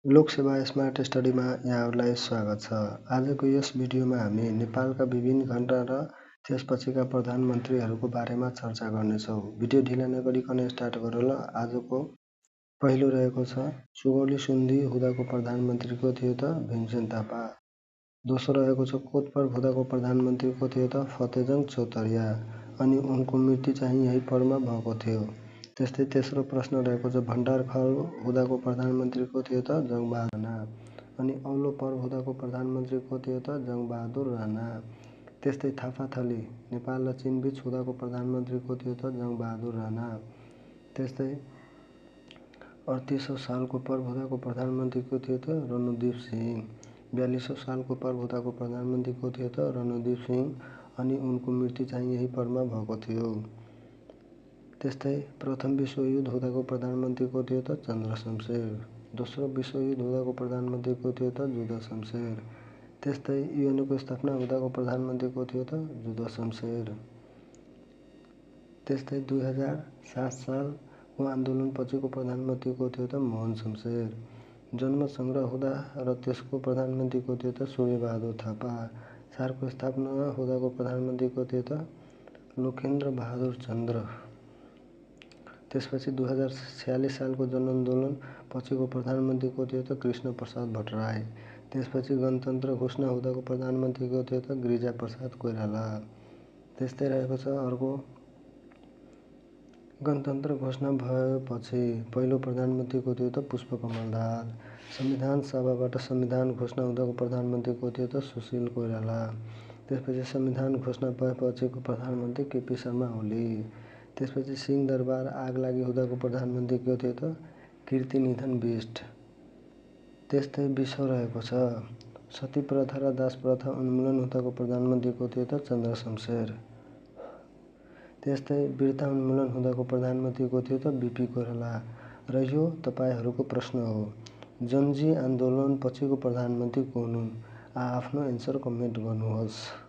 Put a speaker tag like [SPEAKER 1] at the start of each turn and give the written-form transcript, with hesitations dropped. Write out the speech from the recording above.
[SPEAKER 1] Lok Sewa smart स्टडीमा यहाँहरूलाई स्वागत छ। आजको यस भिडियोमा हामी नेपालका विभिन्न घण्टा र त्यसपछिका प्रधानमन्त्रीहरूको बारेमा चर्चा गर्नेछौँ। भिडियो ढिला नगरिकन स्टार्ट गरौँ। आजको पहिलो रहेको छ सुगौली सुन्धी हुँदाको प्रधानमन्त्री को थियो त? भीमसेन थापा। दोस्रो रहेको छ कोटपर्व हुँदाको प्रधानमन्त्री को थियो त? फतेजङ चौतरिया अनि उनको मृत्यु चाहिँ यही पर्वमा भएको थियो। त्यस्तै तेस्रो प्रश्न रहेको छ भण्डारखल हुँदाको प्रधानमन्त्री को थियो त? जङ्गबहादुर राणा अनि औलो पर्व हुँदाको प्रधानमन्त्री को थियो त? जङ्गबहादुर राणा। त्यस्तै थापाथली नेपाल र चीनबीच हुँदाको प्रधानमन्त्री को थियो त? जङ्गबहादुर राणा। त्यस्तै 3800 सालको पर्व हुँदाको प्रधानमन्त्री को थियो त? रणदीप सिंह। 4200 सालको पर्व हुँदाको प्रधानमन्त्री को थियो त? रणदीप सिंह अनि उनको मृत्यु चाहिँ यही पर्वमा भएको थियो। त्यस्तै प्रथम विश्वयुद्ध हुँदाको प्रधानमन्त्री को थियो त? चन्द्रशमशेर। दोस्रो विश्वयुद्ध हुँदाको प्रधानमन्त्री को थियो त? जुद्ध शमशेर। त्यस्तै युएनको स्थापना हुँदाको प्रधानमन्त्री को थियो त? जुद्ध शमशेर। त्यस्तै 2007 सालको आन्दोलनपछिको प्रधानमन्त्री को थियो त? मोहन शमशेर। जनमत हुँदा र त्यसको प्रधानमन्त्री को थियो त? सूर्यबहादुर थापा। सारको स्थापना हुँदाको प्रधानमन्त्री को थियो त? लोकेन्द्र बहादुर चन्द्र। त्यसपछि 2046 सालको जनआन्दोलन पछिको प्रधानमन्त्री को थियो त? कृष्ण प्रसाद भट्टराई। त्यसपछि गणतन्त्र घोषणा हुँदाको प्रधानमन्त्री को थियो त? गिरिजाप्रसाद कोइराला। त्यस्तै रहेको छ अर्को गणतन्त्र घोषणा भएपछि पहिलो प्रधानमन्त्री को थियो त? पुष्पकमल दाहाल। संविधान सभाबाट संविधान घोषणा हुँदाको प्रधानमन्त्री को थियो त? सुशील कोइराला। त्यसपछि संविधान घोषणा भएपछिको प्रधानमन्त्री केपी शर्मा ओली। त्यसपछि सिंहदरबार आगलागी हुँदाको प्रधानमन्त्री को थियो त? कीर्तिनिधन बिष्ट। त्यस्तै 20 रहेको छ सती प्रथा र दास प्रथा उन्मूलन हुँदाको प्रधानमन्त्री को थियो त? चन्द्रशमशेर। त्यस्तै वीरता उन्मूलन हुँदाको प्रधानमन्त्री को थियो त? बीपी कोइराला। र यो तपाईहरूको प्रश्न हो जनजी आन्दोलन पछिको प्रधानमन्त्री को हुन्? आफ्नो एन्सर कमेन्ट गर्नुहोस्।